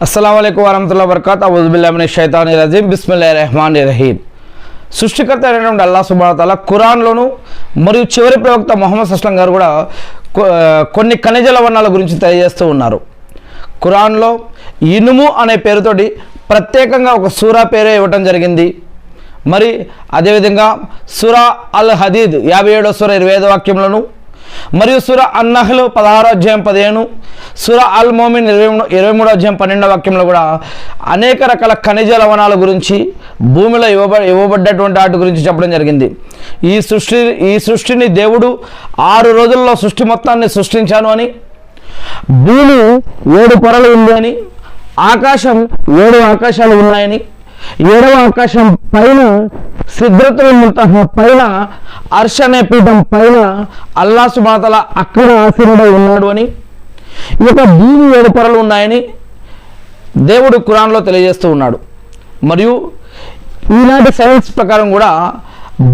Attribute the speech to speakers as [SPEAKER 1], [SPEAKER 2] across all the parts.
[SPEAKER 1] అస్సలాము అలైకుం వరహమతుల్లాహి వబరకాతుహు అఊజు బిల్లాహి మినష్ షైతానిర్ రజీం బిస్మిల్లాహిర్ రహమానిర్ రహీం. సృష్టికర్త అయినటువంటి అల్లాహ్ సుబ్హానహు వ తఆలా ఖురాన్లోను మరియు చివరి ప్రవక్త ముహమ్మద్ సల్లం గారు కూడా కొన్ని ఖనిజ లవణాల గురించి తెలియజేస్తూ ఉన్నారు. ఖురాన్లో ఇనుము అనే పేరుతోటి ప్రత్యేకంగా ఒక సూరా పేరే ఇవ్వటం జరిగింది. మరి అదేవిధంగా సూరా అల్ హదీద్ 57వ సూర 25వ వాక్యంలోను, మరియు సూరా అన్నహ్ల్ 16వ అధ్యాయం 15, సూరా అల్ మోమిన్ 23వ అధ్యాయం 12వ వాక్యంలో కూడా అనేక రకాల ఖనిజ లవణాల గురించి, భూమిలో ఇవ్వబడ్డటువంటి వాటి గురించి చెప్పడం జరిగింది. ఈ సృష్టిని దేవుడు 6 రోజుల్లో సృష్టి మొత్తాన్ని సృష్టించాను అని, భూమి 7 పొరలు ఉంది అని, ఆకాశం 7 ఆకాశాలు ఉన్నాయని, 7వ ఆకాశం పైన సిద్రతుల్ ముంతహా పైన అర్ష్ అనే పీఠం పైన అల్లాహ్ సుబ్హానహు వ తఆలా అక్కడ ఆసీనుడై ఉన్నాడు అని, ఈ యొక్క భూమి 7 పొరలు ఉన్నాయని దేవుడు ఖురాన్లో తెలియజేస్తూ ఉన్నాడు. మరియు ఈనాటి సైన్స్ ప్రకారం కూడా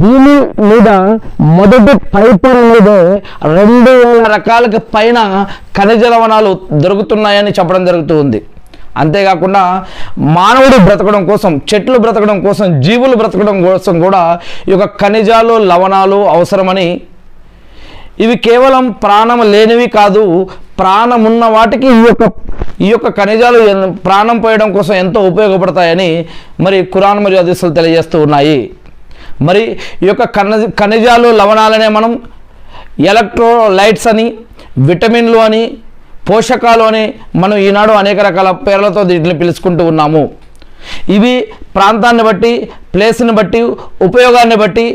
[SPEAKER 1] భూమి మీద మొదటి పైపొర మీద 2000 రకాలకు పైన ఖనిజ లవణాలు దొరుకుతున్నాయని చెప్పడం జరుగుతూ ఉంది. అంతేకాకుండా మానవుడు బ్రతకడం కోసం, చెట్లు బ్రతకడం కోసం, జీవులు బ్రతకడం కోసం కూడా ఈ యొక్క ఖనిజాలు లవణాలు అవసరమని, ఇవి కేవలం ప్రాణం లేనివి కాదు, ప్రాణం ఉన్న వాటికి ఈ యొక్క ఖనిజాలు ప్రాణం పోయడం కోసం ఎంతో ఉపయోగపడతాయని మరి ఖురాన్ మరియు హదీసులు తెలియజేస్తూ ఉన్నాయి. మరి ఈ యొక్క ఖనిజాలు లవణాలనే మనం ఎలక్ట్రోలైట్స్ అని, విటమిన్లు అని, పోషకాలు అని మనం ఈనాడు అనేక రకాల పేర్లతో వీటిని పిలుచుకుంటూ ఉన్నాము. ఇవి ప్రాంతాన్ని బట్టి, ప్లేస్ని బట్టి, ఉపయోగాన్ని బట్టి,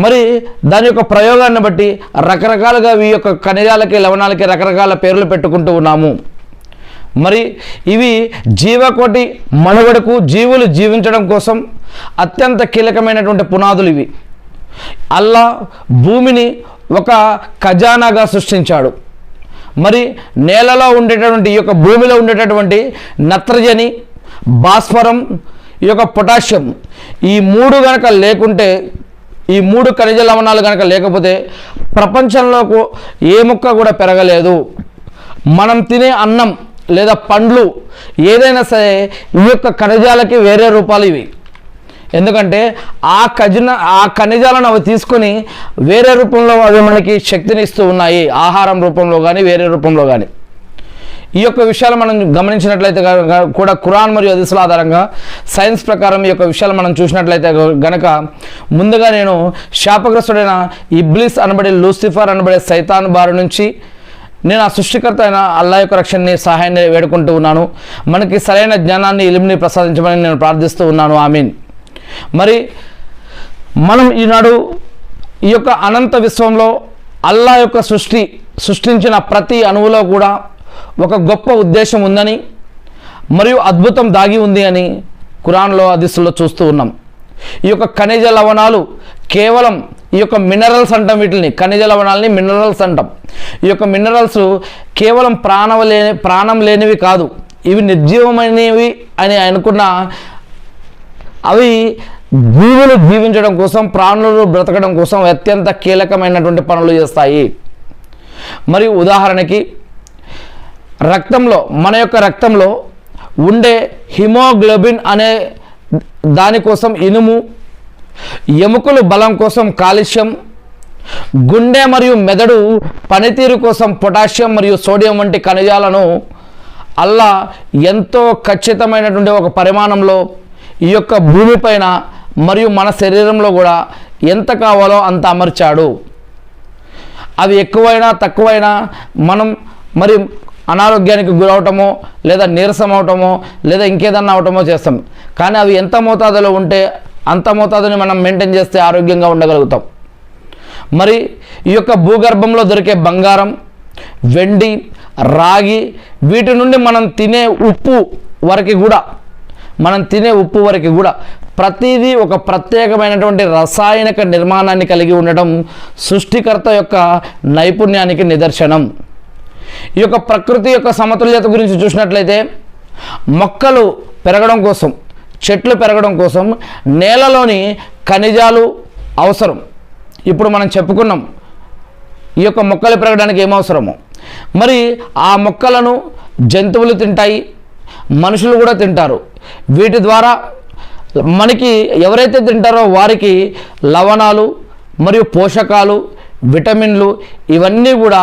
[SPEAKER 1] మరి దాని యొక్క ప్రయోగాన్ని బట్టి రకరకాలుగా ఈ యొక్క ఖనిజాలకి లవణాలకి రకరకాల పేర్లు పెట్టుకుంటూ ఉన్నాము. మరి ఇవి జీవకోటి మనుగడకు, జీవులు జీవించడం కోసం అత్యంత కీలకమైనటువంటి పునాదులు ఇవి. అల్లాహ్ భూమిని ఒక ఖజానాగా సృష్టించాడు. మరి నేలలో ఉండేటటువంటి ఈ యొక్క భూమిలో ఉండేటటువంటి నత్రజని, భాస్వరం, ఈ యొక్క పొటాషియం, ఈ 3 కనుక లేకుంటే, ఈ 3 ఖనిజ లవణాలు కనుక లేకపోతే ప్రపంచంలో ఏ మొక్క కూడా పెరగలేదు. మనం తినే అన్నం లేదా పండ్లు ఏదైనా సరే ఈ యొక్క ఖనిజాలకి వేరే రూపాలు ఇవి. ఎందుకంటే ఆ ఖనిజాలను అవి తీసుకొని వేరే రూపంలో అవి మనకి శక్తిని ఇస్తూ ఉన్నాయి, ఆహారం రూపంలో కానీ వేరే రూపంలో కానీ. ఈ యొక్క విషయాలు మనం గమనించినట్లయితే కూడా ఖురాన్ మరియు హదీసుల ఆధారంగా సైన్స్ ప్రకారం ఈ యొక్క విషయాలు మనం చూసినట్లయితే గనక, ముందుగా నేను శాపగ్రస్తుడైన ఇబ్లీస్ అనబడే, లూసిఫర్ అనబడే సైతాన్ బారి నుంచి నేను ఆ సృష్టికర్త అయిన అల్లాహ్ యొక్క రక్షణని, సహాయాన్ని వేడుకుంటూ ఉన్నాను. మనకి సరైన జ్ఞానాన్ని, ఇల్ముని ప్రసాదించమని నేను ప్రార్థిస్తూ ఉన్నాను. ఆమీన్. మరి మనం ఈనాడు ఈ యొక్క అనంత విశ్వంలో అల్లాహ్ యొక్క సృష్టించిన ప్రతి అణువులో కూడా ఒక గొప్ప ఉద్దేశం ఉందని, మరియు అద్భుతం దాగి ఉంది అని ఖురాన్లో హదీసుల్లో చూస్తూ ఉన్నాం. ఈ యొక్క ఖనిజ లవణాలు కేవలం ఈ యొక్క మినరల్స్ అంటాం, వీటిని ఖనిజ లవణాలని మినరల్స్ అంటాం. ఈ యొక్క మినరల్స్ కేవలం ప్రాణం లేనివి కాదు, ఇవి నిర్జీవమైనవి అని అనుకున్న, అవి జీవులు జీవించడం కోసం, ప్రాణులు బ్రతకడం కోసం అత్యంత కీలకమైనటువంటి పనులు చేస్తాయి. మరియు ఉదాహరణకి మన యొక్క రక్తంలో ఉండే హిమోగ్లోబిన్ అనే దానికోసం ఇనుము, ఎముకలు బలం కోసం కాల్షియం, గుండె మరియు మెదడు పనితీరు కోసం పొటాషియం మరియు సోడియం వంటి ఖనిజాలను అల్లాహ్ ఎంతో ఖచ్చితమైనటువంటి ఒక పరిమాణంలో ఈ యొక్క భూమిపైన మరియు మన శరీరంలో కూడా ఎంత కావాలో అంత అమర్చాడు. అవి ఎక్కువైనా తక్కువైనా మనం మరి అనారోగ్యానికి గురవటమో, లేదా నీరసం అవటమో, లేదా ఇంకేదన్నా అవటమో చేస్తాం. కానీ అవి ఎంత మోతాదులో ఉంటే అంత మోతాదుని మనం మెయింటైన్ చేస్తే ఆరోగ్యంగా ఉండగలుగుతాం. మరి ఈ యొక్క భూగర్భంలో దొరికే బంగారం, వెండి, రాగి, వీటి నుండి మనం తినే ఉప్పు వరకు కూడా ప్రతిదీ ఒక ప్రత్యేకమైనటువంటి రసాయనిక నిర్మాణాన్ని కలిగి ఉండటం సృష్టికర్త యొక్క నైపుణ్యానికి నిదర్శనం. ఈ యొక్క ప్రకృతి యొక్క సమతుల్యత గురించి చూసినట్లయితే, మొక్కలు పెరగడం కోసం, చెట్లు పెరగడం కోసం నేలలోని ఖనిజాలు అవసరం. ఇప్పుడు మనం చెప్పుకున్నాం ఈ యొక్క మొక్కలు పెరగడానికి ఏమవసరమో. మరి ఆ మొక్కలను జంతువులు తింటాయి, మనుషులు కూడా తింటారు. వీటి ద్వారా మనకి ఎవరైతే తింటారో వారికి లవణాలు మరియు పోషకాలు, విటమిన్లు ఇవన్నీ కూడా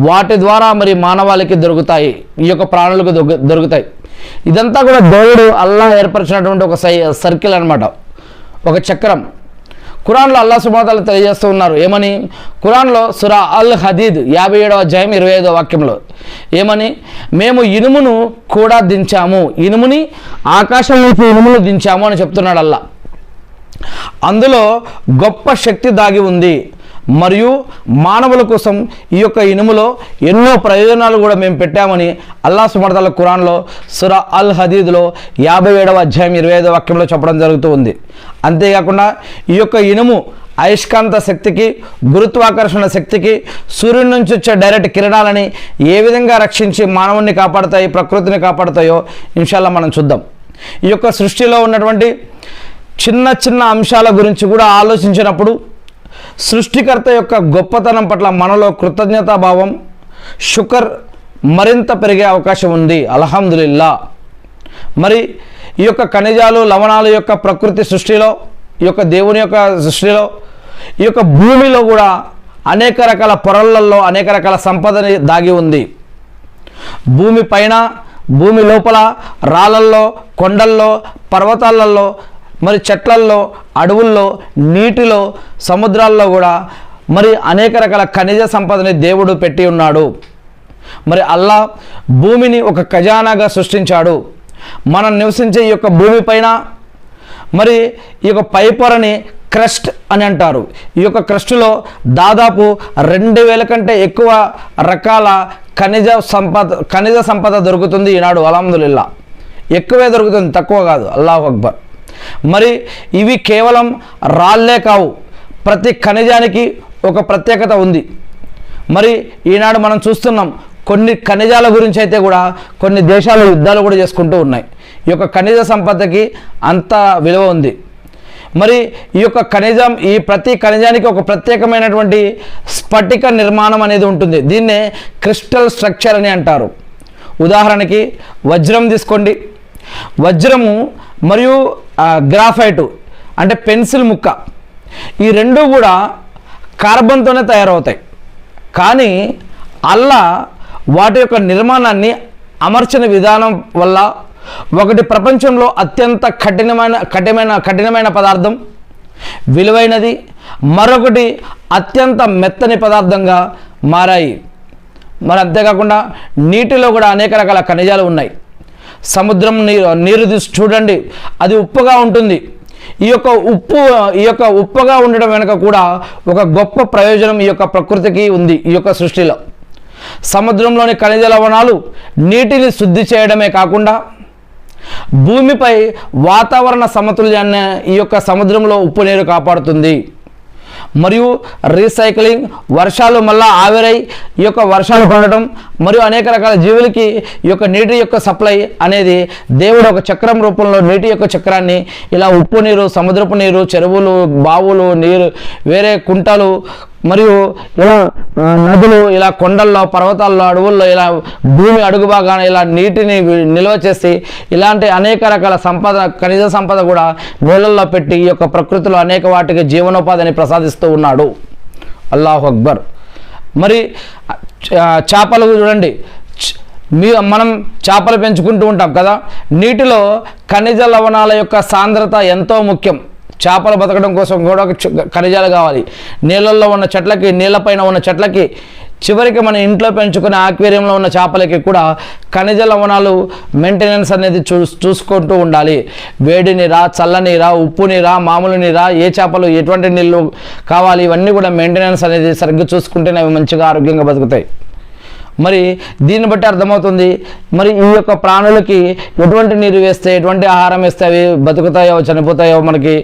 [SPEAKER 1] వాటి ద్వారా మరి మానవాళికి దొరుకుతాయి, ఈ యొక్క ప్రాణులకు దొరుకుతాయి. ఇదంతా కూడా దేవుడు అల్లాహ్ ఏర్పరిచినటువంటి ఒక సర్కిల్ అన్నమాట, ఒక చక్రం. ఖురాన్లో అల్లాహ్ సుబ్హానహు వ తఆలా తెలియజేస్తూ ఉన్నారు. ఏమని? ఖురాన్లో సూరా అల్ హదీద్ 57వ అధ్యాయం 25వ వాక్యంలో ఏమని? మేము ఇనుమును కూడా దించాము, ఇనుముని ఆకాశం నుంచి ఇనుమును దించాము అని చెప్తున్నాడు అల్లాహ్. అందులో గొప్ప శక్తి దాగి ఉంది మరియు మానవుల కోసం ఈ యొక్క ఇనుములో ఎన్నో ప్రయోజనాలు కూడా మేము పెట్టామని అల్లాహ్ సుబ్హానహు వ తఆలా ఖురాన్లో సూరా అల్ హదీద్లో 57వ అధ్యాయం 25వ వాక్యంలో చెప్పడం జరుగుతూ ఉంది. అంతేకాకుండా ఈ యొక్క ఇనుము అయస్కాంత శక్తికి, గురుత్వాకర్షణ శక్తికి, సూర్యుడి నుంచి వచ్చే డైరెక్ట్ కిరణాలని ఏ విధంగా రక్షించి మానవుని కాపాడుతాయి, ప్రకృతిని కాపాడుతాయో ఇన్షాల్లా మనం చూద్దాం. ఈ యొక్క సృష్టిలో ఉన్నటువంటి చిన్న చిన్న అంశాల గురించి కూడా ఆలోచించినప్పుడు సృష్టికర్త యొక్క గొప్పతనం పట్ల మనలో కృతజ్ఞతాభావం, శుకర్ మరింత పెరిగే అవకాశం ఉంది. అల్హమ్దులిల్లా. మరి ఈ యొక్క ఖనిజాలు, లవణాల యొక్క ప్రకృతి సృష్టిలో, ఈ యొక్క దేవుని యొక్క సృష్టిలో, ఈ యొక్క భూమిలో కూడా అనేక రకాల పొరలలో అనేక రకాల సంపదని దాగి ఉంది. భూమి పైన, భూమి లోపల, రాళ్ళల్లో, కొండల్లో, పర్వతాలలో, మరి చెట్లల్లో, అడవుల్లో, నీటిలో, సముద్రాల్లో కూడా మరి అనేక రకాల ఖనిజ సంపదని దేవుడు పెట్టి ఉన్నాడు. మరి అల్లాహ్ భూమిని ఒక ఖజానాగా సృష్టించాడు. మనం నివసించే ఈ యొక్క భూమిపైన మరి ఈ యొక్క పైపొరని క్రస్ట్ అని అంటారు. ఈ యొక్క క్రస్టులో దాదాపు 2000 కంటే ఎక్కువ రకాల ఖనిజ సంపద దొరుకుతుంది ఈనాడు. అల్హమ్దులిల్లా. ఎక్కువే దొరుకుతుంది, తక్కువ కాదు. అల్లాహు అక్బర్. మరి ఇవి కేవలం రాళ్ళే కావు, ప్రతి ఖనిజానికి ఒక ప్రత్యేకత ఉంది. మరి ఈనాడు మనం చూస్తున్నాం కొన్ని ఖనిజాల గురించి అయితే కూడా కొన్ని దేశాలు యుద్ధాలు కూడా చేసుకుంటూ ఉన్నాయి. ఈ యొక్క ఖనిజ సంపదకి అంత విలువ ఉంది. మరి ఈ యొక్క ఖనిజం, ఈ ప్రతి ఖనిజానికి ఒక ప్రత్యేకమైనటువంటి స్ఫటిక నిర్మాణం అనేది ఉంటుంది. దీన్నే క్రిస్టల్ స్ట్రక్చర్ అని అంటారు. ఉదాహరణకి వజ్రం తీసుకోండి. వజ్రము మరియు గ్రాఫైటు అంటే పెన్సిల్ ముక్క, ఈ రెండు కూడా కార్బన్తోనే తయారవుతాయి. కానీ అల్లాహ్ వాటి యొక్క నిర్మాణాన్ని అమర్చిన విధానం వల్ల ఒకటి ప్రపంచంలో అత్యంత కఠినమైన పదార్థం, విలువైనది, మరొకటి అత్యంత మెత్తని పదార్థంగా మారాయి. మరి అంతేకాకుండా నీటిలో కూడా అనేక రకాల ఖనిజాలు ఉన్నాయి. సముద్రం నీరు తీసి చూడండి, అది ఉప్పుగా ఉంటుంది. ఈ యొక్క ఉప్పుగా ఉండడం వెనుక కూడా ఒక గొప్ప ప్రయోజనం ఈ యొక్క ప్రకృతికి ఉంది. ఈ యొక్క సృష్టిలో సముద్రంలోని ఖనిజ లవణాలు నీటిని శుద్ధి చేయడమే కాకుండా భూమిపై వాతావరణ సమతుల్యాన్ని ఈ యొక్క సముద్రంలో ఉప్పు నీరు కాపాడుతుంది. మరియు రీసైక్లింగ్, వర్షాలు మళ్ళా ఆవిరై ఈ యొక్క వర్షాలు పడటం మరియు అనేక రకాల జీవులకి ఈ యొక్క నీటి యొక్క సప్లై అనేది దేవుడు ఒక చక్రం రూపంలో నీటి యొక్క చక్రాన్ని ఇలా ఉప్పు నీరు, సముద్రపు నీరు, చెరువులు, బావులు, నీరు, వేరే కుంటలు మరియు ఇలా నదులు, ఇలా కొండల్లో, పర్వతాల్లో, అడవుల్లో, ఇలా భూమి అడుగు భాగాన ఇలా నీటిని నిల్వ చేసి ఇలాంటి అనేక రకాల సంపద, ఖనిజ సంపద కూడా నీళ్ళల్లో పెట్టి ఈ యొక్క ప్రకృతిలో అనేక వాటికి జీవనోపాధిని ప్రసాదిస్తూ ఉన్నాడు. అల్లాహు అక్బర్. మరి చేపలు చూడండి, మనం చేపలు పెంచుకుంటూ ఉంటాం కదా, నీటిలో ఖనిజ లవణాల యొక్క సాంద్రత ఎంతో ముఖ్యం. చేపలు బతకడం కోసం కూడా ఖనిజాలు కావాలి. నీళ్ళల్లో ఉన్న చెట్లకి, నీళ్ళపైన ఉన్న చెట్లకి, చివరికి మన ఇంట్లో పెంచుకునే ఆక్వేరియంలో ఉన్న చేపలకి కూడా ఖనిజ లవణాలు మెయింటెనెన్స్ అనేది చూసుకుంటూ ఉండాలి. వేడి నీరా, చల్ల నీరా, ఉప్పు నీరా, మామూలు నీరా, ఏ చేపలు ఎటువంటి నీళ్ళు కావాలి, ఇవన్నీ కూడా మెయింటెనెన్స్ అనేది సరిగ్గా చూసుకుంటేనే అవి మంచిగా ఆరోగ్యంగా బతుకుతాయి. మరి దీన్ని బట్టి అర్థమవుతుంది మరి ఈ యొక్క ప్రాణులకి ఎటువంటి నీరు వేస్తే, ఎటువంటి ఆహారం వేస్తే అవి బతుకుతాయో చనిపోతాయో మనకి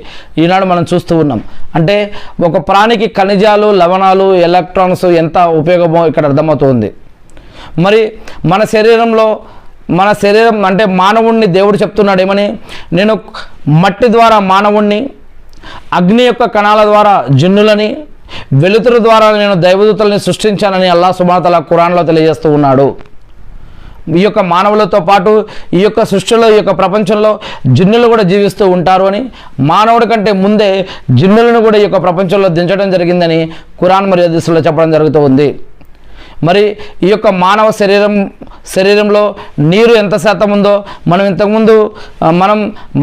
[SPEAKER 1] ఈనాడు మనం చూస్తూ ఉన్నాం. అంటే ఒక ప్రాణికి ఖనిజాలు, లవణాలు, ఎలక్ట్రాన్స్ ఎంత ఉపయోగమో ఇక్కడ అర్థమవుతుంది. మరి మన శరీరం అంటే మానవుణ్ణి దేవుడు చెప్తున్నాడు ఏమని, నేను మట్టి ద్వారా మానవుణ్ణి, అగ్ని యొక్క కణాల ద్వారా జిన్నులని, వెలుతురు ద్వారా నేను దైవదూతల్ని సృష్టించానని అల్లాహ్ సుబ్హానహు వ తఆలా ఖురాన్లో తెలియజేస్తూ ఉన్నాడు. ఈ యొక్క మానవులతో పాటు ఈ యొక్క సృష్టిలో ఈ యొక్క ప్రపంచంలో జిన్నులు కూడా జీవిస్తూ ఉంటారు అని, మానవుడి కంటే ముందే జిన్నులను కూడా ఈ యొక్క ప్రపంచంలో దించడం జరిగిందని ఖురాన్ మరియు హదీసుల్లో చెప్పడం జరుగుతూ ఉంది. మరి ఈ యొక్క మానవ శరీరంలో నీరు ఎంత శాతం ఉందో మనం ఇంతకుముందు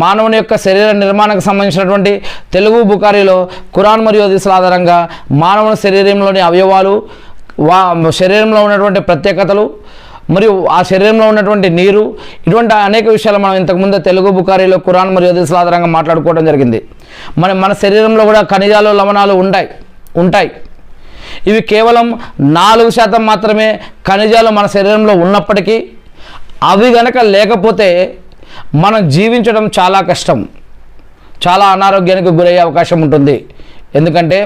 [SPEAKER 1] మానవుని యొక్క శరీర నిర్మాణానికి సంబంధించినటువంటి తెలుగు బుఖారీలో ఖురాన్ మరియు హదీసుల ఆధారంగా మానవుని శరీరంలోని అవయవాలు, శరీరంలో ఉన్నటువంటి ప్రత్యేకతలు మరియు ఆ శరీరంలో ఉన్నటువంటి నీరు, ఇటువంటి అనేక విషయాలు మనం ఇంతకుముందు తెలుగు బుఖారీలో ఖురాన్ మరియు హదీసుల ఆధారంగా మాట్లాడుకోవడం జరిగింది. మన శరీరంలో కూడా ఖనిజాలు, లవణాలు ఉంటాయి. ఇవి కేవలం 4% మాత్రమే ఖనిజాలు మన శరీరంలో ఉన్నప్పటికీ అవి గనక లేకపోతే మనం జీవించడం చాలా కష్టం, చాలా అనారోగ్యానికి గురయ్యే అవకాశం ఉంటుంది. ఎందుకంటే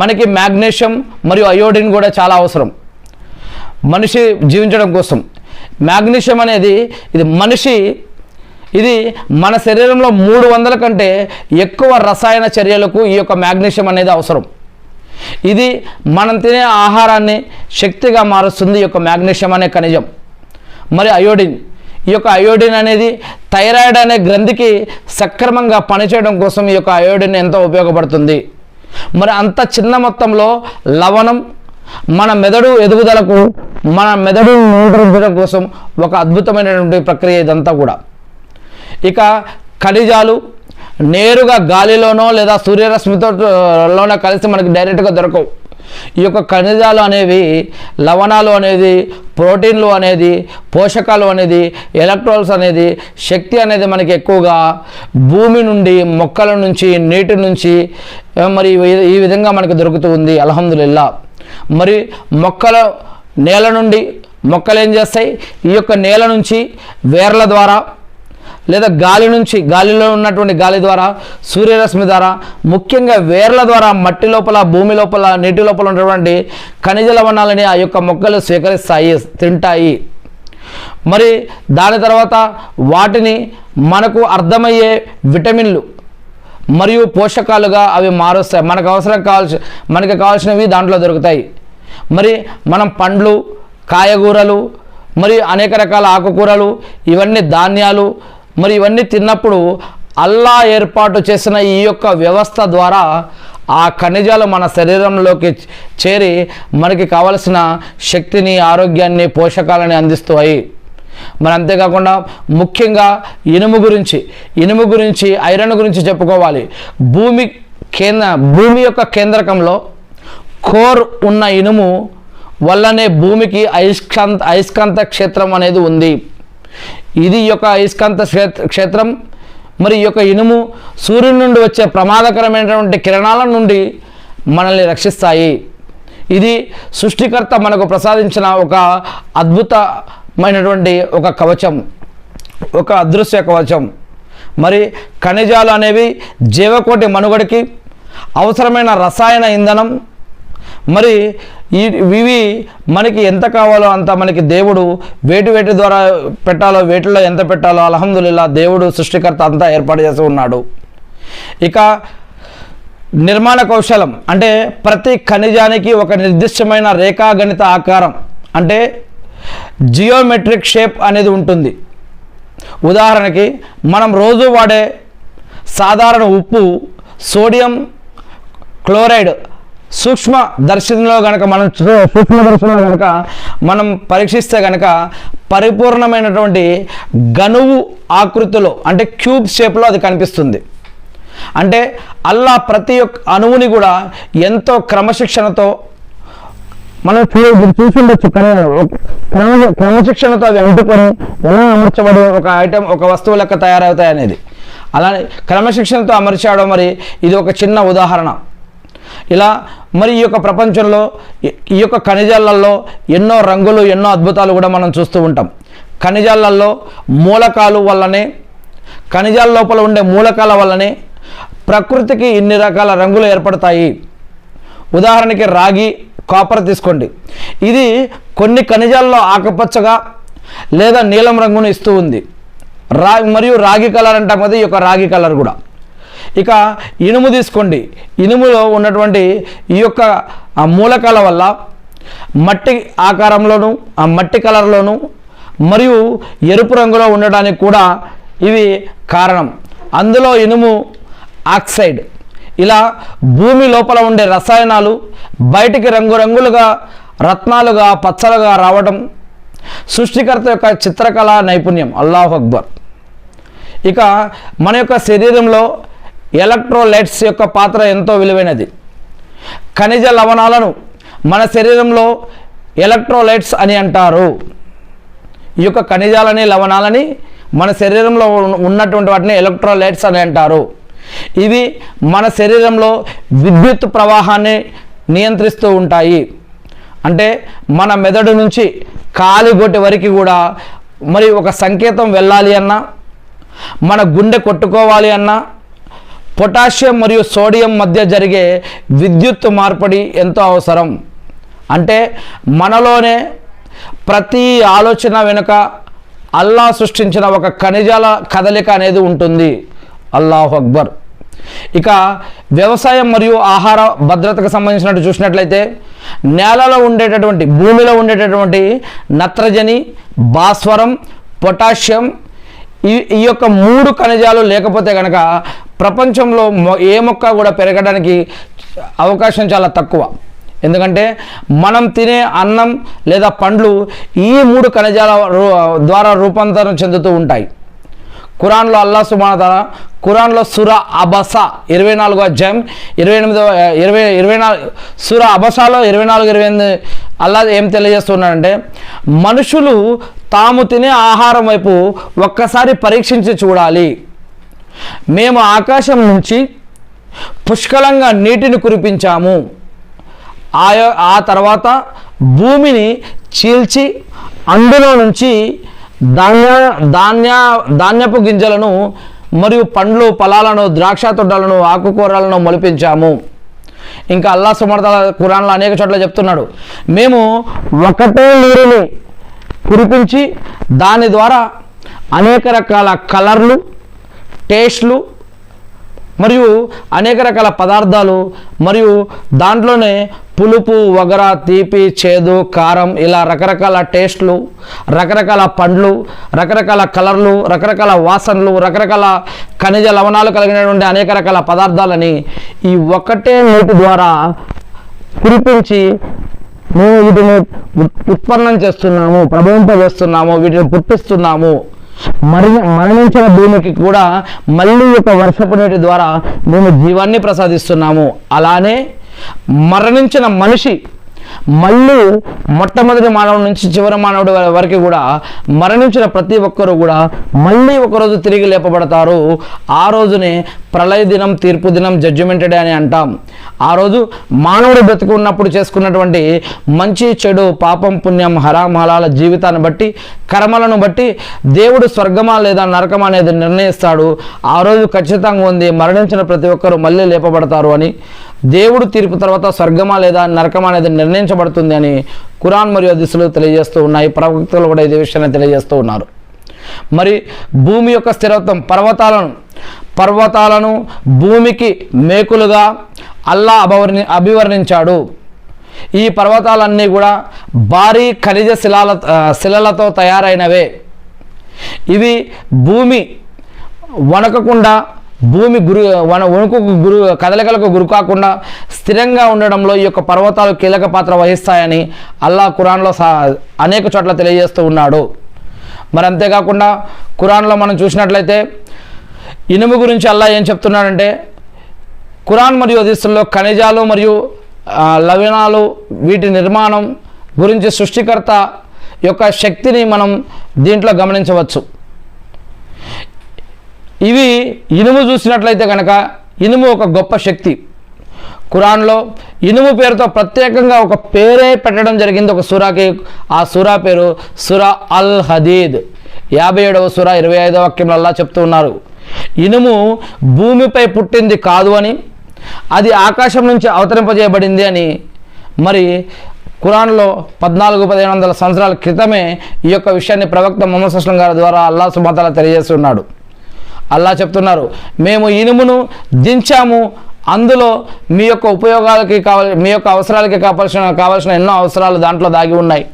[SPEAKER 1] మనకి మ్యాగ్నీషియం మరియు అయోడిన్ కూడా చాలా అవసరం మనిషి జీవించడం కోసం. మ్యాగ్నీషియం అనేది ఇది మన శరీరంలో 300 కంటే ఎక్కువ రసాయన చర్యలకు ఈ యొక్క మ్యాగ్నీషియం అనేది అవసరం. ఇది మనం తినే ఆహారాన్ని శక్తిగా మారుస్తుంది ఈ యొక్క మ్యాగ్నీషియం అనే ఖనిజం. మరి అయోడిన్, ఈ యొక్క అయోడిన్ అనేది థైరాయిడ్ అనే గ్రంథికి సక్రమంగా పనిచేయడం కోసం ఈ యొక్క అయోడిన్ ఎంతో ఉపయోగపడుతుంది. మరి అంత చిన్న మొత్తంలో లవణం మన మెదడు ఎదుగుదలకు, మన మెదడు నియంత్రించడం కోసం ఒక అద్భుతమైనటువంటి ప్రక్రియ ఇదంతా కూడా. ఇక ఖనిజాలు నేరుగా గాలిలోనో లేదా సూర్యరశ్మితోనో కలిసి మనకి డైరెక్ట్గా దొరకవు. ఈ యొక్క ఖనిజాలు అనేవి, లవణాలు అనేది, ప్రోటీన్లు అనేది, పోషకాలు అనేది, ఎలక్ట్రాన్స్ అనేది, శక్తి అనేది మనకి ఎక్కువగా భూమి నుండి, మొక్కల నుంచి, నీటి నుంచి మరి ఈ విధంగా మనకు దొరుకుతూ ఉంది అల్హమ్దులిల్లా. మరి నేల నుండి మొక్కలు ఏం చేస్తాయి, ఈ యొక్క నేల నుంచి వేర్ల ద్వారా లేదా గాలిలో ఉన్నటువంటి గాలి ద్వారా, సూర్యరశ్మి ద్వారా, ముఖ్యంగా వేర్ల ద్వారా మట్టి లోపల, భూమి లోపల, నీటి లోపల ఉన్నటువంటి ఖనిజ లవణాలని ఆ యొక్క మొక్కలు స్వీకరిస్తాయి, తింటాయి. మరి దాని తర్వాత వాటిని మనకు అర్థమయ్యే విటమిన్లు మరియు పోషకాలుగా అవి మారుస్తాయి. మనకు కావాల్సినవి దాంట్లో దొరుకుతాయి. మరి మనం పండ్లు, కాయగూరలు, మరి అనేక రకాల ఆకుకూరలు, ఇవన్నీ ధాన్యాలు, మరి ఇవన్నీ తిన్నప్పుడు అల్లా ఏర్పాటు చేసిన ఈ యొక్క వ్యవస్థ ద్వారా ఆ ఖనిజాలు మన శరీరంలోకి చేరి మనకి కావలసిన శక్తిని, ఆరోగ్యాన్ని, పోషకాలని అందిస్తాయి. మరి అంతేకాకుండా ముఖ్యంగా ఇనుము గురించి ఐరన్ గురించి చెప్పుకోవాలి. భూమి యొక్క కేంద్రకంలో కోర్ ఉన్న ఇనుము వల్లనే భూమికి అయస్కాంత క్షేత్రం అనేది ఉంది. ఇది ఈ యొక్క అయస్కాంత క్షేత్రం, మరి ఈ యొక్క ఇనుము సూర్యుని నుండి వచ్చే ప్రమాదకరమైనటువంటి కిరణాల నుండి మనల్ని రక్షిస్తాయి. ఇది సృష్టికర్త మనకు ప్రసాదించిన ఒక అద్భుతమైనటువంటి ఒక కవచం, ఒక అదృశ్య కవచం. మరి ఖనిజాలు అనేవి జీవకోటి మనుగడకి అవసరమైన రసాయన ఇంధనం. మరి ఇవి మనకి ఎంత కావాలో అంత మనకి దేవుడు వేటి ద్వారా పెట్టాలో, వేటిలో ఎంత పెట్టాలో అల్హమ్దులిల్లా దేవుడు సృష్టికర్త అంతా ఏర్పాటు చేసి ఉన్నాడు. ఇక నిర్మాణ కౌశలం అంటే ప్రతి ఖనిజానికి ఒక నిర్దిష్టమైన రేఖాగణిత ఆకారం అంటే జియోమెట్రిక్ షేప్ అనేది ఉంటుంది. ఉదాహరణకి మనం రోజు వాడే సాధారణ ఉప్పు, సోడియం క్లోరైడ్ సూక్ష్మదర్శినిలో కనుక మనం పరీక్షిస్తే కనుక పరిపూర్ణమైనటువంటి గనువు ఆకృతిలో అంటే క్యూబ్ షేప్లో అది కనిపిస్తుంది. అంటే అల్లా ప్రతి ఒక్క అణువుని కూడా ఎంతో క్రమశిక్షణతో మనం చూసుండొచ్చు. క్రమశిక్షణతో అవి అంటుకొని ఎలా అమర్చబడి ఒక ఐటెం, ఒక వస్తువు లెక్క తయారవుతాయి అనేది అలానే క్రమశిక్షణతో అమర్చాడు. మరి ఇది ఒక చిన్న ఉదాహరణ. ఇలా మరి ఈ యొక్క ప్రపంచంలో ఈ యొక్క ఖనిజాలలో ఎన్నో రంగులు, ఎన్నో అద్భుతాలు కూడా మనం చూస్తూ ఉంటాం. ఖనిజాలలో మూలకాలు వల్లనే, ఖనిజాల లోపల ఉండే మూలకాల వల్లనే ప్రకృతికి ఇన్ని రకాల రంగులు ఏర్పడతాయి. ఉదాహరణకి రాగి, కాపర్ తీసుకోండి. ఇది కొన్ని ఖనిజాల్లో ఆకుపచ్చగా లేదా నీలం రంగును ఇస్తూ ఉంది. మరియు రాగి కలర్ అంటాం కదా, ఈ యొక్క రాగి కలర్ కూడా. ఇక ఇనుము తీసుకోండి. ఇనుములో ఉన్నటువంటి ఈ యొక్క మూలకాల వల్ల మట్టి ఆకారంలోను, ఆ మట్టి కలర్లోను, మరియు ఎరుపు రంగులో ఉండడానికి కూడా ఇవి కారణం. అందులో ఇనుము ఆక్సైడ్. ఇలా భూమి లోపల ఉండే రసాయనాలు బయటికి రంగురంగులుగా, రత్నాలుగా, పచ్చలుగా రావడం సృష్టికర్త యొక్క చిత్రకళా నైపుణ్యం. అల్లాహు అక్బర్. ఇక మన యొక్క శరీరంలో ఎలక్ట్రోలైట్స్ యొక్క పాత్ర ఎంతో విలువైనది. ఖనిజ లవణాలను మన శరీరంలో ఎలక్ట్రోలైట్స్ అని అంటారు. ఈ యొక్క ఖనిజాలని, లవణాలని మన శరీరంలో ఉన్నటువంటి వాటిని ఎలక్ట్రోలైట్స్ అని అంటారు. ఇవి మన శరీరంలో విద్యుత్ ప్రవాహాన్ని నియంత్రిస్తూ ఉంటాయి. అంటే మన మెదడు నుంచి కాలిగొట్టి వరకు కూడా మరి ఒక సంకేతం వెళ్ళాలి అన్నా, మన గుండె కొట్టుకోవాలి అన్నా పొటాషియం మరియు సోడియం మధ్య జరిగే విద్యుత్ మార్పిడి ఎంతో అవసరం. అంటే మనలోనే ప్రతి ఆలోచన వెనుక అల్లా సృష్టించిన ఒక ఖనిజాల కదలిక అనేది ఉంటుంది. అల్లాహు అక్బర్. ఇక వ్యవసాయం మరియు ఆహార భద్రతకు సంబంధించినట్టు చూసినట్లయితే నేలలో ఉండేటటువంటి, భూమిలో ఉండేటటువంటి నత్రజని, భాస్వరం, పొటాషియం ఈ యొక్క 3 ఖనిజాలు లేకపోతే కనుక ప్రపంచంలో ఏ మొక్క కూడా పెరగడానికి అవకాశం చాలా తక్కువ. ఎందుకంటే మనం తినే అన్నం లేదా పండ్లు ఈ 3 ఖనిజాల ద్వారా రూపాంతరం చెందుతూ ఉంటాయి. ఖురాన్లో అల్లాహ్ సుబ్హానహు వ తఆలా ఖురాన్లో సూరా అబసా 24వ అధ్యాయం 24 సూరా అబసాలో 24-28 అల్లాహ్ ఏం తెలియజేస్తున్నాడంటే, మనుషులు తాము తినే ఆహారం వైపు ఒక్కసారి పరీక్షించి చూడాలి. మేము ఆకాశం నుంచి పుష్కలంగా నీటిని కురిపించాము. ఆ తర్వాత భూమిని చీల్చి అందులో నుంచి ధాన్యపు గింజలను మరియు పండ్లు, ఫలాలను, ద్రాక్ష తొడ్డలను, ఆకుకూరలను మొలిపించాము. ఇంకా అల్లాహ్ సుబ్హానహు వ తఆలా ఖురాన్లో అనేక చోట్ల చెప్తున్నాడు, మేము ఒకటే నీరుని కురిపించి దాని ద్వారా అనేక రకాల కలర్లు, టేస్ట్లు మరియు అనేక రకాల పదార్థాలు మరియు దాంట్లోనే పులుపు, వగర, తీపి, చేదు, కారం ఇలా రకరకాల టేస్ట్లు, రకరకాల పండ్లు, రకరకాల కలర్లు, రకరకాల వాసనలు, రకరకాల ఖనిజ లవణాలు కలిగినటువంటి అనేక రకాల పదార్థాలని ఈ ఒక్కటే నీటి ద్వారా కురిపించి మేము వీటిని ఉత్పన్నం చేస్తున్నాము, ప్రవహింపజేస్తున్నాము, వీటిని పుట్టిస్తున్నాము. మరణించిన భూమికి కూడా మళ్ళీ ఒక వర్షపు నీటి ద్వారా మేము జీవాన్ని ప్రసాదిస్తున్నాము. అలానే మరణించిన మనిషి మళ్ళీ మొట్టమొదటి మానవుడి నుంచి చివరి మానవుడి వరకు కూడా మరణించిన ప్రతి ఒక్కరూ కూడా మళ్ళీ ఒకరోజు తిరిగి లేపబడతారు. ఆ రోజునే ప్రళయ దినం, తీర్పు దినం, జడ్జిమెంట్ డే అని అంటాం. ఆ రోజు మానవుడు బ్రతికి ఉన్నప్పుడు చేసుకున్నటువంటి మంచి, చెడు, పాపం, పుణ్యం, హరాం, హలాల జీవితాన్ని బట్టి, కర్మలను బట్టి దేవుడు స్వర్గమా లేదా నరకమా అనేది నిర్ణయిస్తాడు. ఆ రోజు ఖచ్చితంగా ఉంది మరణించిన ప్రతి ఒక్కరూ మళ్ళీ లేపబడతారు అని, దేవుడు తీర్పు తర్వాత స్వర్గమా లేదా నరకమా అనేది నిర్ణయించబడుతుంది అని ఖురాన్ మరియు హదీసులు తెలియజేస్తూ ఉన్నాయి. ప్రవక్తలు కూడా ఇదే విషయాన్ని తెలియజేస్తూ ఉన్నారు. మరి భూమి యొక్క స్థిరత్వం, పర్వతాలను భూమికి మేకులుగా అల్లా అభివర్ణించాడు. ఈ పర్వతాలన్నీ కూడా భారీ ఖనిజ శిలలతో తయారైనవే. ఇవి భూమి వణకకుండా, భూమి కదలికలకు గురి కాకుండా స్థిరంగా ఉండడంలో ఈ యొక్క పర్వతాలు కీలక పాత్ర వహిస్తాయని అల్లాహ్ ఖురాన్లో అనేక చోట్ల తెలియజేస్తూ ఉన్నాడు. మరి అంతేకాకుండా ఖురాన్లో మనం చూసినట్లయితే ఇనుము గురించి అల్లాహ్ ఏం చెప్తున్నాడంటే, ఖురాన్ మరియు హదీసుల్లో ఖనిజాలు మరియు లవణాలు, వీటి నిర్మాణం గురించి సృష్టికర్త యొక్క శక్తిని మనం దీంట్లో గమనించవచ్చు. ఇవి ఇనుము చూసినట్లయితే కనుక ఇనుము ఒక గొప్ప శక్తి. ఖురాన్లో ఇనుము పేరుతో ప్రత్యేకంగా ఒక పేరే పెట్టడం జరిగింది ఒక సూరాకి. ఆ సూరా పేరు సూరా అల్ హదీద్. 57వ సూరా 25వ వాక్యంలో అల్లాహ్ చెప్తూ ఉన్నారు, ఇనుము భూమిపై పుట్టింది కాదు అని, అది ఆకాశం నుంచి అవతరింపజేయబడింది అని. మరి ఖురాన్లో 1400-1500 సంవత్సరాల క్రితమే ఈ యొక్క విషయాన్ని ప్రవక్త ముహమ్మద్ సల్లల్లాహు అలైహి వసల్లం గారి ద్వారా అల్లాహ్ సుబ్హానహు వ తఆలా తెలియజేస్తున్నాడు. అల్లాహ్ చెప్తున్నారు, మేము ఇనుమును దించాము, అందులో మీ యొక్క ఉపయోగాలకి మీ యొక్క అవసరాలకి కావాల్సిన ఎన్నో అవసరాలు దాంట్లో దాగి ఉన్నాయి.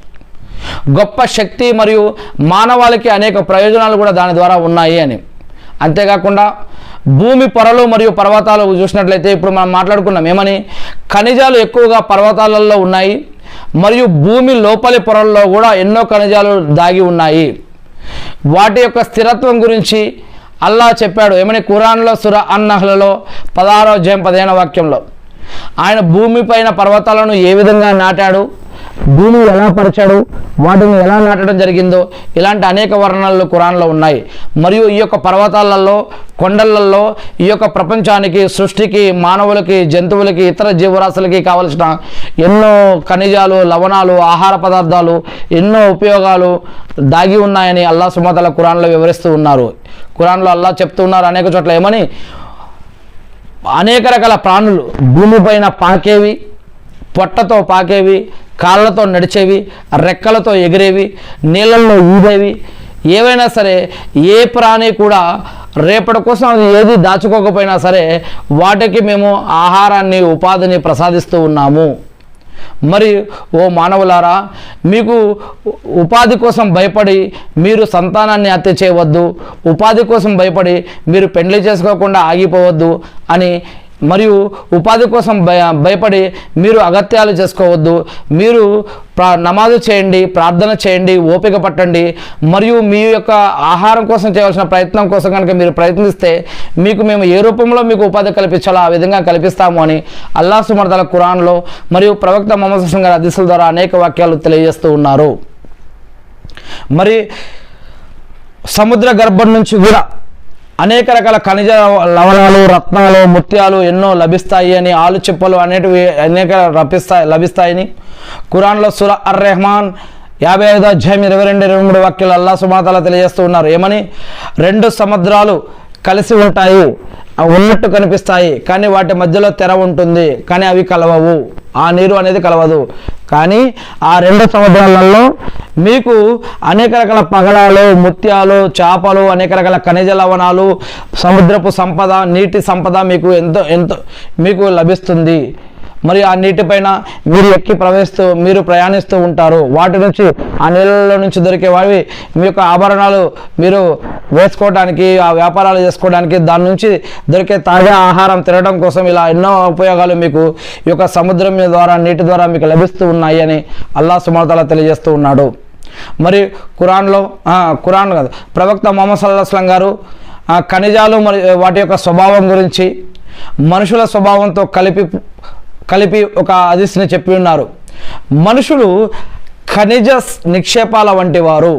[SPEAKER 1] గొప్ప శక్తి మరియు మానవాళికి అనేక ప్రయోజనాలు కూడా దాని ద్వారా ఉన్నాయి అని. అంతేకాకుండా భూమి పొరలు మరియు పర్వతాలు చూసినట్లయితే ఇప్పుడు మనం మాట్లాడుకున్నాం ఏమని, ఖనిజాలు ఎక్కువగా పర్వతాలలో ఉన్నాయి మరియు భూమి లోపలి పొరల్లో కూడా ఎన్నో ఖనిజాలు దాగి ఉన్నాయి. వాటి యొక్క స్థిరత్వం గురించి అల్లా చెప్పాడు ఏమని, ఖురాన్లో సూరా అన్-నహ్లలో 16వ అధ్యాయం 15వ వాక్యంలో ఆయన భూమిపైన పర్వతాలను ఏ విధంగా నాటాడు, భూమి ఎలా పరిచాడు, వాటిని ఎలా నాటడం జరిగిందో ఇలాంటి అనేక వర్ణనలు ఖురాన్లో ఉన్నాయి. మరియు ఈ యొక్క పర్వతాలలో, కొండలలో ఈ యొక్క ప్రపంచానికి, సృష్టికి, మానవులకి, జంతువులకి, ఇతర జీవరాశులకి కావలసిన ఎన్నో ఖనిజాలు, లవణాలు, ఆహార పదార్థాలు, ఎన్నో ఉపయోగాలు దాగి ఉన్నాయని అల్లాహ్ సుబ్హానహు వ తఆలా ఖురాన్లో వివరిస్తూ ఉన్నారు. ఖురాన్లో అల్లాహ్ చెప్తూ ఉన్నారు అనేక చోట్ల ఏమని, అనేక రకాల ప్రాణులు భూమిపైన పాకేవి, పొట్టతో పాకేవి, కాళ్ళతో నడిచేవి, రెక్కలతో ఎగిరేవి, నీళ్ళల్లో ఈదేవి, ఏవైనా సరే ఏ ప్రాణి కూడా రేపటి కోసం అది ఏది దాచుకోకపోయినా సరే వాటికి మేము ఆహారాన్ని, ఉపాధిని ప్రసాదిస్తూ ఉన్నాము. మరి ఓ మానవులారా, మీకు ఉపాధి కోసం భయపడి మీరు సంతానాన్ని హత్య చేయవద్దు, ఉపాధి కోసం భయపడి మీరు పెండ్లి చేసుకోకుండా ఆగిపోవద్దు అని, మరియు ఉపాధి కోసం భయపడి మీరు అగత్యాలు చేసుకోవద్దు. మీరు నమాజు చేయండి, ప్రార్థన చేయండి, ఓపిక పట్టండి. మరియు మీ యొక్క ఆహారం కోసం చేయవలసిన ప్రయత్నం కోసం కనుక మీరు ప్రయత్నిస్తే మీకు మేము ఏ రూపంలో మీకు ఉపాధి కల్పించాలో ఆ విధంగా కల్పిస్తాము అని అల్లాహ్ సుబ్హానహు వ తఆలా ఖురాన్లో మరియు ప్రవక్త ముహమ్మద్ సల్లల్లాహు అలైహి వసల్లం గారి హదీసుల ద్వారా అనేక వాక్యాలు తెలియజేస్తూ ఉన్నారు. మరి సముద్ర గర్భం నుంచి కూడా అనేక రకాల ఖనిజ లవణాలు, రత్నాలు, ముత్యాలు ఎన్నో లభిస్తాయి అని, ఆలు చెప్పలు అనేటివి అనేక లభిస్తాయని ఖురాన్లో సూరా అర్-రెహమాన్ 55వ అధ్యాయం 22-23 వాక్యాలు అల్లాహ్ సుబ్హానహు వ తఆలా తెలియజేస్తూ ఉన్నారు ఏమని, 2 సముద్రాలు కలిసి ఉంటాయి, ఉన్నట్టు కనిపిస్తాయి, కానీ వాటి మధ్యలో తెర ఉంటుంది, కానీ అవి కలవవు, ఆ నీరు అనేది కలవదు. కానీ ఆ 2 సముద్రాలలో మీకు అనేక రకాల పగడాలు, ముత్యాలు, చేపలు, అనేక రకాల ఖనిజ లవణాలు, సముద్రపు సంపద, నీటి సంపద మీకు ఎంతో మీకు లభిస్తుంది. మరి ఆ నీటిపైన మీరు ప్రయాణిస్తూ ఉంటారు. వాటి నుంచి, ఆ నీళ్ళలో నుంచి దొరికేవి మీ యొక్క ఆభరణాలు మీరు వేసుకోవడానికి, ఆ వ్యాపారాలు చేసుకోవడానికి, దాని నుంచి దొరికే తాజా ఆహారం తినడం కోసం ఇలా ఎన్నో ఉపయోగాలు మీకు ఈ యొక్క సముద్రం ద్వారా, నీటి ద్వారా మీకు లభిస్తూ ఉన్నాయి అని అల్లాహ్ సుబ్హానహు వ తఆలా తెలియజేస్తూ ఉన్నాడు. మరి ఖురాన్ కాదు, ప్రవక్త ముహమ్మద్ సల్లల్లాహు అలైహి వసల్లం గారు ఖనిజాలు మరియు వాటి యొక్క స్వభావం గురించి మనుషుల స్వభావంతో కలిపి ఒక హదీస్ని చెప్పి ఉన్నారు. మనుషులు ఖనిజ నిక్షేపాల వంటి వారు,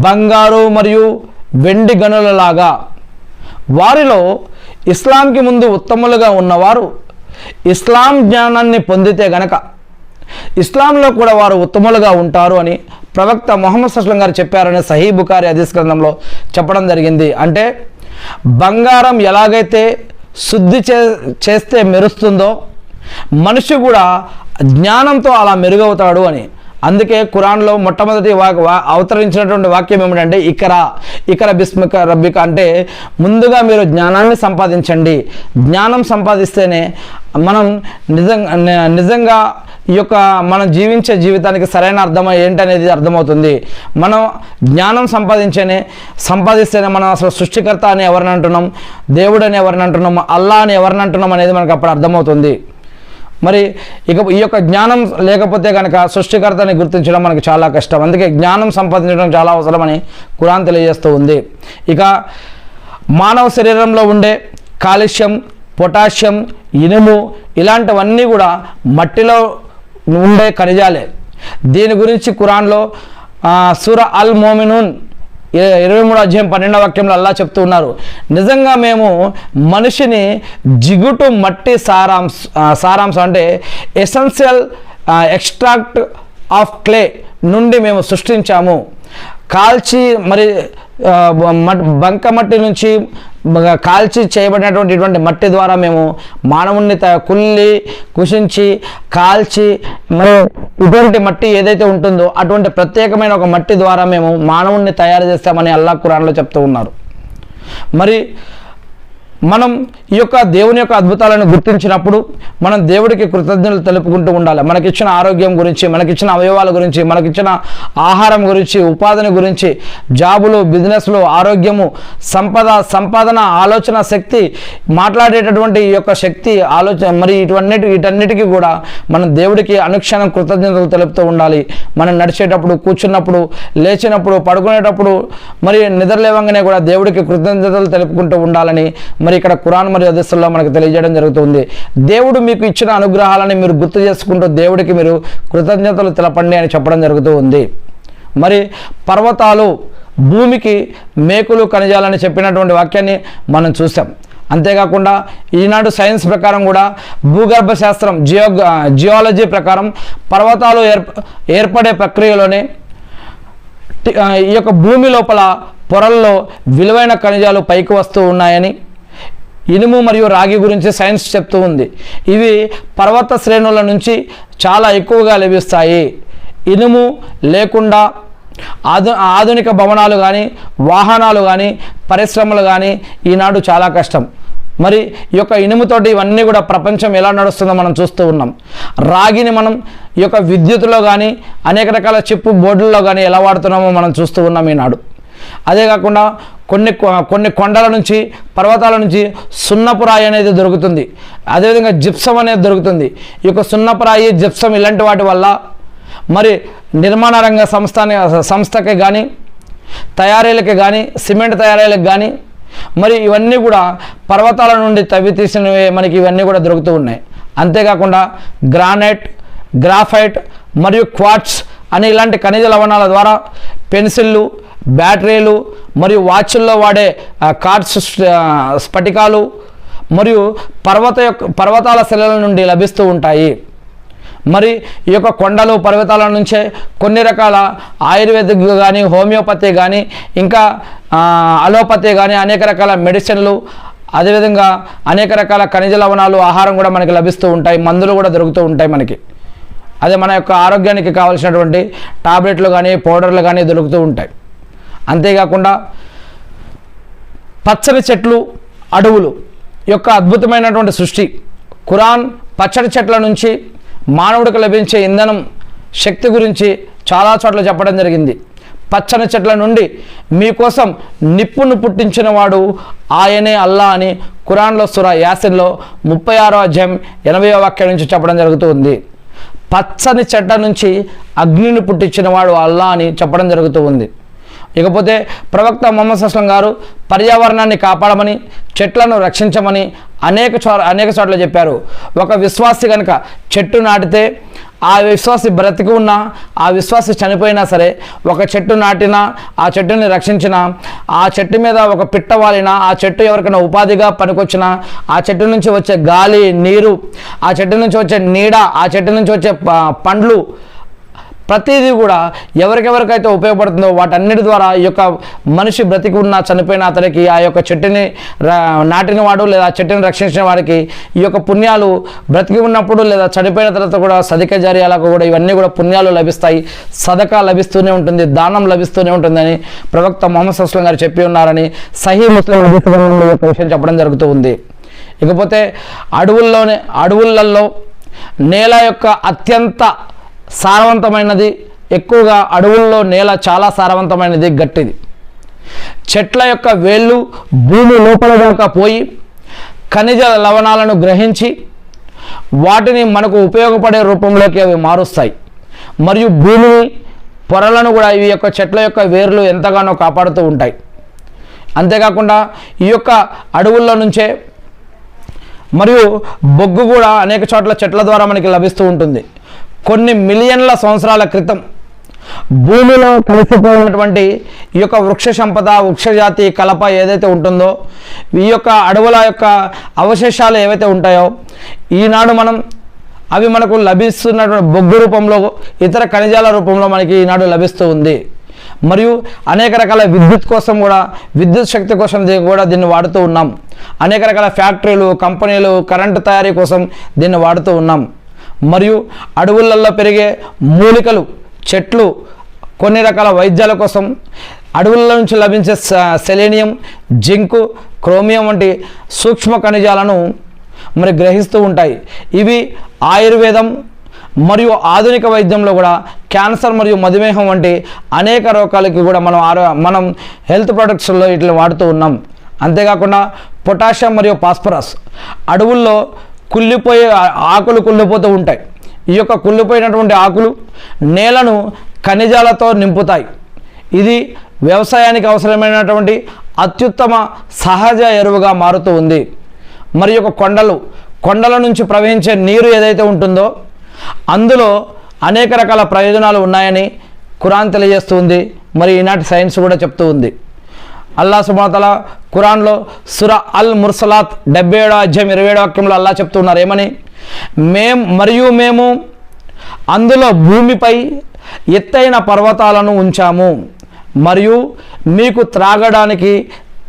[SPEAKER 1] బంగారు మరియు వెండి గనులలాగా. వారిలో ఇస్లాంకి ముందు ఉత్తములుగా ఉన్నవారు ఇస్లాం జ్ఞానాన్ని పొందితే గనక ఇస్లాంలో కూడా వారు ఉత్తములుగా ఉంటారు అని ప్రవక్త ముహమ్మద్ సల్లల్లాహు అలైహి వసల్లం గారు చెప్పారని సహీ బుఖారీ హదీస్ గ్రంథంలో చెప్పడం జరిగింది. అంటే బంగారం ఎలాగైతే శుద్ధి చేస్తే మెరుస్తుందో మనిషి కూడా జ్ఞానంతో అలా మెరుగవుతాడు అని. అందుకే ఖురాన్లో మొట్టమొదటి అవతరించినటువంటి వాక్యం ఏమిటంటే ఇకర బిస్మిక రబ్బిక, అంటే ముందుగా మీరు జ్ఞానాన్ని సంపాదించండి. జ్ఞానం సంపాదిస్తేనే మనం నిజంగా ఈ యొక్క మనం జీవించే జీవితానికి సరైన అర్థం ఏంటనేది అర్థమవుతుంది. మనం జ్ఞానం సంపాదిస్తేనే మనం అసలు సృష్టికర్త అని ఎవరిని అంటున్నాం, దేవుడు అని ఎవరిని అంటున్నాం, అల్లా అని ఎవరిని అంటున్నాం అనేది మనకు అప్పుడు అర్థమవుతుంది. మరి ఈ యొక్క జ్ఞానం లేకపోతే కనుక సృష్టికర్తని గుర్తించడం మనకు చాలా కష్టం. అందుకే జ్ఞానం సంపాదించడం చాలా అవసరమని ఖురాన్ తెలియజేస్తూ ఉంది. ఇక మానవ శరీరంలో ఉండే కాల్షియం, పొటాషియం, ఇనుము ఇలాంటివన్నీ కూడా మట్టిలో ఉండే ఖనిజాలే. దీని గురించి ఖురాన్లో సూరా అల్-మోమినూన్ 23వ అధ్యాయం 12వ వాక్యంలో అల్లాహ్ చెప్తూ ఉన్నారు, నిజంగా మేము మనిషిని జిగుటు మట్టి సారాంశం అంటే ఎసెన్షియల్ ఎక్స్ట్రాక్ట్ ఆఫ్ క్లే నుండి మేము సృష్టించాము. కాల్చి మరి బంకమట్టి నుంచి కాల్చి చేయబడినటువంటి ఇటువంటి మట్టి ద్వారా మేము మానవుణ్ణి కుషించి కాల్చి మరి ఇటువంటి మట్టి ఏదైతే ఉంటుందో అటువంటి ప్రత్యేకమైన ఒక మట్టి ద్వారా మేము మానవుణ్ణి తయారు చేస్తామని అల్లాహ్ ఖురాన్లో చెప్తూ ఉన్నారు. మరి మనం ఈ యొక్క దేవుని యొక్క అద్భుతాలను గుర్తించినప్పుడు మనం దేవుడికి కృతజ్ఞతలు తెలుపుకుంటూ ఉండాలి. మనకిచ్చిన ఆరోగ్యం గురించి, మనకిచ్చిన అవయవాల గురించి, మనకిచ్చిన ఆహారం గురించి, ఉపాధిని గురించి, జాబులు, బిజినెస్లు, ఆరోగ్యము, సంపాదన, ఆలోచన శక్తి, మాట్లాడేటటువంటి ఈ యొక్క శక్తి, ఆలోచన, మరి వీటన్నిటికీ కూడా మనం దేవుడికి అనుక్షణం కృతజ్ఞతలు తెలుపుతూ ఉండాలి. మనం నడిచేటప్పుడు, కూర్చున్నప్పుడు, లేచినప్పుడు, పడుకునేటప్పుడు, మరి నిద్రలేవంగానే కూడా దేవుడికి కృతజ్ఞతలు తెలుపుకుంటూ ఉండాలని మరి ఇక్కడ ఖురాన్ మరియు హదీసుల్లో మనకు తెలియజేయడం జరుగుతుంది. దేవుడు మీకు ఇచ్చిన అనుగ్రహాలని మీరు గుర్తు చేసుకుంటూ దేవుడికి మీరు కృతజ్ఞతలు తెలపండి అని చెప్పడం జరుగుతూ ఉంది. మరి పర్వతాలు భూమికి మేకులు ఖనిజాలని చెప్పినటువంటి వాక్యాన్ని మనం చూసాం. అంతేకాకుండా ఈనాడు సైన్స్ ప్రకారం కూడా భూగర్భ శాస్త్రం జియాలజీ ప్రకారం పర్వతాలు ఏర్పడే ప్రక్రియలోనే ఈ యొక్క భూమి లోపల పొరల్లో విలువైన ఖనిజాలు పైకి వస్తూ ఉన్నాయని, ఇనుము మరియు రాగి గురించి సైన్స్ చెప్తూ ఉంది. ఇవి పర్వత శ్రేణుల నుంచి చాలా ఎక్కువగా లభిస్తాయి. ఇనుము లేకుండా ఆధునిక భవనాలు కానీ, వాహనాలు కానీ, పరిశ్రమలు కానీ ఈనాడు చాలా కష్టం. మరి ఈ యొక్క ఇనుముతోటి ఇవన్నీ కూడా ప్రపంచం ఎలా నడుస్తుందో మనం చూస్తూ ఉన్నాం. రాగిని మనం ఈ యొక్క విద్యుత్తులో కానీ, అనేక రకాల చిప్పు బోర్డుల్లో కానీ ఎలా వాడుతున్నామో మనం చూస్తూ ఉన్నాం ఈనాడు. అదే కాకుండా కొన్ని కొండల నుంచి, పర్వతాల నుంచి సున్నపురాయి అనేది దొరుకుతుంది. అదేవిధంగా జిప్సం అనేది దొరుకుతుంది. ఈ యొక్క సున్నపురాయి, జిప్సం ఇలాంటి వాటి వల్ల మరి నిర్మాణ రంగ సంస్థకి కానీ, తయారీలకి కానీ, సిమెంట్ తయారీలకు కానీ, మరి ఇవన్నీ కూడా పర్వతాల నుండి తవ్వి తీసినవే మనకి ఇవన్నీ కూడా దొరుకుతూ ఉన్నాయి. అంతేకాకుండా గ్రానైట్, గ్రాఫైట్ మరియు క్వార్ట్స్ అనే ఇలాంటి ఖనిజ లవణాల ద్వారా పెన్సిళ్ళు, బ్యాటరీలు మరియు వాచ్ల్లో వాడే కార్డ్స్, స్ఫటికాలు మరియు పర్వతాల శిలల నుండి లభిస్తూ ఉంటాయి. మరి ఈ యొక్క కొండలు, పర్వతాల నుంచే కొన్ని రకాల ఆయుర్వేదిక్ కానీ, హోమియోపతి కానీ, ఇంకా అలోపతి కానీ అనేక రకాల మెడిసిన్లు, అదేవిధంగా అనేక రకాల ఖనిజ లవణాలు, ఆహారం కూడా మనకి లభిస్తూ ఉంటాయి. మందులు కూడా దొరుకుతూ ఉంటాయి మనకి. అదే మన యొక్క ఆరోగ్యానికి కావాల్సినటువంటి టాబ్లెట్లు కానీ, పౌడర్లు కానీ దొరుకుతూ ఉంటాయి. అంతేకాకుండా పచ్చని చెట్లు, అడవులు యొక్క అద్భుతమైనటువంటి సృష్టి. ఖురాన్ పచ్చడి చెట్ల నుంచి మానవుడికి లభించే ఇంధనం శక్తి గురించి చాలా చోట్ల చెప్పడం జరిగింది. పచ్చని చెట్ల నుండి మీకోసం నిప్పును పుట్టించిన వాడు ఆయనే అల్లా అని ఖురాన్లో సూరా యాసిన్లో 36వ అధ్యాయం 80వ వాక్యం నుంచి చెప్పడం జరుగుతుంది. పచ్చని చెట్ల నుంచి అగ్నిని పుట్టించిన వాడు అల్లా అని చెప్పడం జరుగుతూ ఉంది. ఇకపోతే ప్రవక్త ముహమ్మద్ సల్లం గారు పర్యావరణాన్ని కాపాడమని, చెట్లను రక్షించమని అనేక చోట్ల చెప్పారు. ఒక విశ్వాసి కనుక చెట్టు నాటితే ఆ విశ్వాసి బ్రతికి ఉన్నా, ఆ విశ్వాసి చనిపోయినా సరే, ఒక చెట్టు నాటినా, ఆ చెట్టుని రక్షించినా, ఆ చెట్టు మీద ఒక పిట్ట వాలినా, ఆ చెట్టు ఎవరికైనా ఉపాధిగా పనికొచ్చినా, ఆ చెట్టు నుంచి వచ్చే గాలి, నీరు, ఆ చెట్టు నుంచి వచ్చే నీడ, ఆ చెట్టు నుంచి వచ్చే పండ్లు, ప్రతిదీ కూడా ఎవరికెవరికైతే ఉపయోగపడుతుందో వాటన్నిటి ద్వారా ఈ యొక్క మనిషి బ్రతికి ఉన్న, చనిపోయిన అతనికి ఆ యొక్క చెట్టుని నాటిన వాడు లేదా చెట్టుని రక్షించిన వారికి ఈ యొక్క పుణ్యాలు బ్రతికి ఉన్నప్పుడు లేదా చనిపోయిన తర్వాత కూడా సదకా జారియాలకు కూడా ఇవన్నీ కూడా పుణ్యాలు లభిస్తాయి. సదకా లభిస్తూనే ఉంటుంది, దానం లభిస్తూనే ఉంటుందని ప్రవక్త ముహమ్మద్ సల్లం గారు చెప్పి ఉన్నారని సహీ ముస్లిం యొక్క విషయం చెప్పడం జరుగుతూ ఉంది. ఇకపోతే అడవులలో నేల యొక్క అత్యంత సారవంతమైనది, ఎక్కువగా అడవుల్లో నేల చాలా సారవంతమైనది, గట్టిది. చెట్ల యొక్క వేళ్ళు భూమి లోపల దాకా పోయి ఖనిజ లవణాలను గ్రహించి వాటిని మనకు ఉపయోగపడే రూపంలోకి అవి మారుస్తాయి. మరియు భూమిని, పొరలను కూడా ఈ యొక్క చెట్ల యొక్క వేర్లు ఎంతగానో కాపాడుతూ ఉంటాయి. అంతేకాకుండా ఈ యొక్క అడవుల్లో నుంచే మరియు బొగ్గు కూడా అనేక చోట్ల చెట్ల ద్వారా మనకి లభిస్తూ ఉంటుంది. కొన్ని మిలియన్ల సంవత్సరాల క్రితం భూమిలో కలిసిపోయినటువంటి ఈ యొక్క వృక్ష సంపద, వృక్షజాతి కలప ఏదైతే ఉంటుందో, ఈ యొక్క అడవుల యొక్క అవశేషాలు ఏవైతే ఉంటాయో ఈనాడు అవి మనకు లభిస్తున్నటువంటి బొగ్గు రూపంలో, ఇతర ఖనిజాల రూపంలో మనకి ఈనాడు లభిస్తూ ఉంది. మరియు అనేక రకాల విద్యుత్ కోసం కూడా, విద్యుత్ శక్తి కోసం కూడా దీన్ని వాడుతూ ఉన్నాం. అనేక రకాల ఫ్యాక్టరీలు, కంపెనీలు, కరెంటు తయారీ కోసం దీన్ని వాడుతూ ఉన్నాం. మరియు అడవులలో పెరిగే మూలికలు, చెట్లు కొన్ని రకాల వైద్యాల కోసం, అడవుల నుంచి లభించే సెలేనియం, జింకు, క్రోమియం వంటి సూక్ష్మ ఖనిజాలను మరి గ్రహిస్తూ ఉంటాయి. ఇవి ఆయుర్వేదం మరియు ఆధునిక వైద్యంలో కూడా క్యాన్సర్ మరియు మధుమేహం వంటి అనేక రోగాలకి కూడా మనం హెల్త్ ప్రొడక్ట్స్లో ఇట్లా వాడుతూ ఉన్నాం. అంతేకాకుండా పొటాషియం మరియు ఫాస్ఫరస్ అడవుల్లో ఆకులు కుళ్ళిపోతూ ఉంటాయి. ఈ యొక్క కుళ్ళిపోయినటువంటి ఆకులు నేలను ఖనిజాలతో నింపుతాయి. ఇది వ్యవసాయానికి అవసరమైనటువంటి అత్యుత్తమ సహజ ఎరువుగా మారుతూ ఉంది. మరి యొక్క కొండల నుంచి ప్రవహించే నీరు ఏదైతే ఉంటుందో అందులో అనేక రకాల ప్రయోజనాలు ఉన్నాయని ఖురాన్ తెలియజేస్తుంది. మరి ఈనాటి సైన్స్ కూడా చెప్తూ ఉంది. అల్లాహ్ సుబ్హానహు వ తఆలా ఖురాన్లో సూరా అల్ ముర్సలాత్ 77వ అధ్యాయం 27వ వాక్యంలో అల్లాహ్ చెప్తున్నారు ఏమని, మేము అందులో భూమిపై ఎత్తైన పర్వతాలను ఉంచాము మరియు మీకు త్రాగడానికి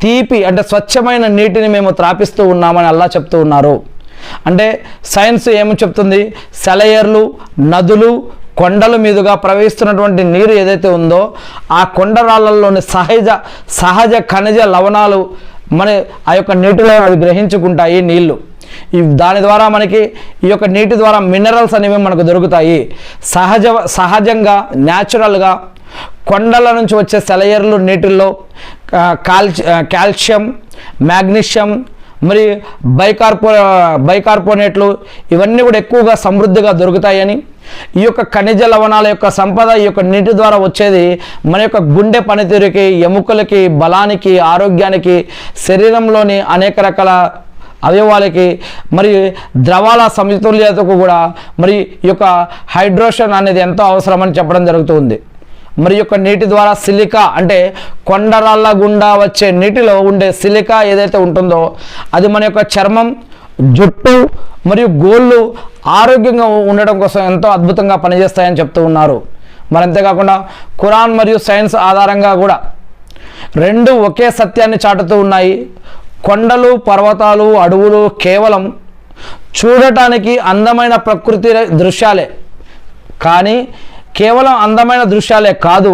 [SPEAKER 1] తీపి అంటే స్వచ్ఛమైన నీటిని మేము త్రాపిస్తూ ఉన్నామని అల్లాహ్ చెప్తూ ఉన్నారు. అంటే సైన్స్ ఏమని చెప్తుంది, సెలయేర్లు, నదులు, కొండల మీదుగా ప్రవహిస్తున్నటువంటి నీరు ఏదైతే ఉందో ఆ కొండరాళ్ళల్లోని సహజ ఖనిజ లవణాలు ఆ యొక్క నీటిలో అవి గ్రహించుకుంటాయి నీళ్లు. దాని ద్వారా మనకి ఈ యొక్క నీటి ద్వారా మినరల్స్ అనేవి మనకు దొరుకుతాయి. సహజంగా న్యాచురల్గా కొండల నుంచి వచ్చే సెలయేర్లు నీటిల్లో కాల్షియం, మ్యాగ్నీషియం మరి బైకార్బోనేట్లు ఇవన్నీ కూడా ఎక్కువగా సమృద్ధిగా దొరుకుతాయని, ఈ యొక్క ఖనిజ లవణాల యొక్క సంపద ఈ యొక్క నీటి ద్వారా వచ్చేది మన యొక్క గుండె పనితీరుకి, ఎముకలకి, బలానికి, ఆరోగ్యానికి, శరీరంలోని అనేక రకాల అవయవాలకి మరి ద్రవాల సమతుల్యతకు కూడా మరి ఈ యొక్క హైడ్రేషన్ అనేది ఎంతో అవసరమని చెప్పడం జరుగుతుంది. మరి యొక్క నీటి ద్వారా సిలికా అంటే కొండరాళ్ళ గుండా వచ్చే నీటిలో ఉండే సిలికా ఏదైతే ఉంటుందో అది మన యొక్క చర్మం, జుట్టు మరియు గోళ్ళు ఆరోగ్యంగా ఉండడం కోసం ఎంతో అద్భుతంగా పనిచేస్తాయని చెప్తూ ఉన్నారు. మరి అంతేకాకుండా ఖురాన్ మరియు సైన్స్ ఆధారంగా కూడా రెండు ఒకే సత్యాన్ని చాటుతూ ఉన్నాయి. కొండలు, పర్వతాలు, అడవులు కేవలం చూడటానికి అందమైన ప్రకృతి దృశ్యాలే, కానీ కేవలం అందమైన దృశ్యాలే కాదు,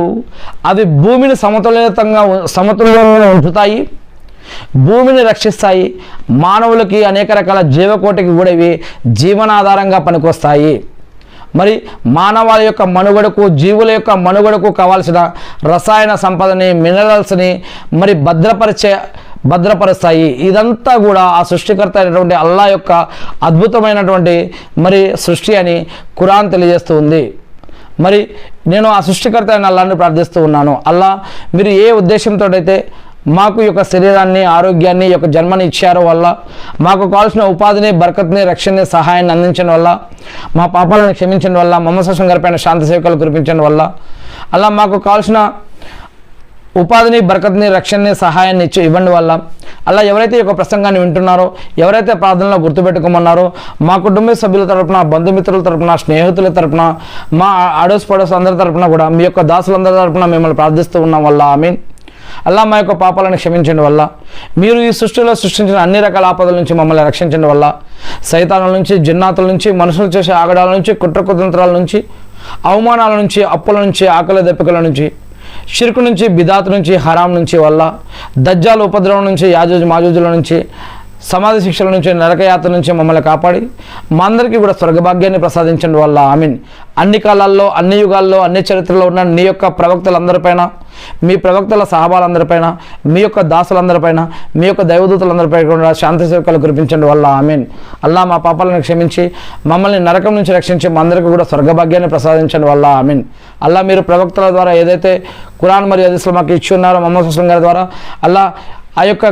[SPEAKER 1] అవి భూమిని సమతుల్యంగా ఉంచుతాయి, భూమిని రక్షిస్తాయి, మానవులకి అనేక రకాల జీవకోటికి కూడా ఇవి జీవనాధారంగా పనికొస్తాయి. మరి మానవాళి యొక్క మనుగడకు, జీవుల యొక్క మనుగడకు కావాల్సిన రసాయన సంపదని, మినరల్స్ని మరి భద్రపరుస్తాయి. ఇదంతా కూడా ఆ సృష్టికర్త అయినటువంటి అల్లాహ్ యొక్క అద్భుతమైనటువంటి మరి సృష్టి అని ఖురాన్ తెలియజేస్తూ ఉంది. మరి నేను ఆ సృష్టికర్త అయిన అల్లాహ్ని ప్రార్థిస్తూ ఉన్నాను, అల్లాహ్ మీరు ఏ ఉద్దేశంతో అయితే మాకు ఈ యొక్క శరీరాన్ని, ఆరోగ్యాన్ని, ఈ యొక్క జన్మని ఇచ్చారో వల్ల మాకు కావాల్సిన ఉపాధిని, బరకత్ని, రక్షణని, సహాయాన్ని అందించడం వల్ల, మా పాపాలను క్షమించడం వల్ల, మొహమ్మద్ సల్లల్లాహు అలైహి వసల్లం శాంతి సేవకులు కురిపించడం వల్ల, అలా మాకు కావాల్సిన ఉపాధిని, బరకత్ని, రక్షణని, సహాయాన్ని ఇవ్వండి వల్ల, అలా ఎవరైతే ఈ యొక్క ప్రసంగాన్ని వింటున్నారో, ఎవరైతే ప్రార్థనలో గుర్తుపెట్టుకోమన్నారో, మా కుటుంబ సభ్యుల తరపున, బంధుమిత్రుల తరపున, స్నేహితుల తరపున, మా ఆడోస్ పడోస్ అందరి తరపున కూడా మీ యొక్క దాసులందరి తరపున మిమ్మల్ని ప్రార్థిస్తూ ఉన్నాం వల్ల ఆమీన్. అల్లా మా యొక్క పాపాలను క్షమించండి వల్ల, మీరు ఈ సృష్టిలో సృష్టించిన అన్ని రకాల ఆపదల నుంచి మమ్మల్ని రక్షించండి వల్ల, సైతానుల నుంచి, జిన్నాతుల నుంచి, మనుషులు చేసే ఆగడాల నుంచి, కుట్రకుతంత్రాల నుంచి, అవమానాల నుంచి, అప్పుల నుంచి, ఆకలి దప్పికల నుంచి, షిర్కు నుంచి, బిదాత్ నుంచి, హరాం నుంచి వల్ల, దజ్జాల ఉపద్రవం నుంచి, యాజూజ్ మాజూజుల నుంచి, సమాధి శిక్షల నుంచి, నరకయాత్ర నుంచి మమ్మల్ని కాపాడి మా అందరికీ కూడా స్వర్గభాగ్యాన్ని ప్రసాదించండి వల్ల ఆమీన్. అన్ని కాలాల్లో, అన్ని యుగాల్లో, అన్ని చరిత్రలో ఉన్న నీ యొక్క ప్రవక్తలందరిపైన, మీ ప్రవక్తల సహాబాలందరిపైన, మీ యొక్క దాసులందరిపైన, మీ యొక్క దైవదూతలందరిపై కూడా శాంతి సేవకులు కురిపించండి వల్ల ఆమీన్. అల్లా మా పాపాలను క్షమించి మమ్మల్ని నరకం నుంచి రక్షించి మా అందరికీ కూడా స్వర్గభాగ్యాన్ని ప్రసాదించండి వల్ల ఆమీన్. అల్లా మీరు ప్రవక్తల ద్వారా ఏదైతే ఖురాన్ మరియు హదీస్లు మాకు ఇచ్చి ఉన్నారో మొహమ్మద్ సల్లల్లాహు అలైహి వసల్లం గారి ద్వారా, అల్లా ఆ యొక్క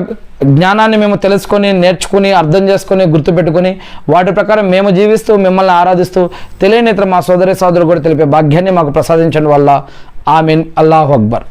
[SPEAKER 1] జ్ఞానాన్ని మేము తెలుసుకొని, నేర్చుకుని, అర్థం చేసుకొని, గుర్తుపెట్టుకుని వాటి ప్రకారం మేము జీవిస్తూ మిమ్మల్ని ఆరాధిస్తూ తెలియని ఇతర మా సోదరులు కూడా తెలిపే భాగ్యాన్ని మాకు ప్రసాదించండి వల్ల ఆమీన్. అల్లాహు అక్బర్.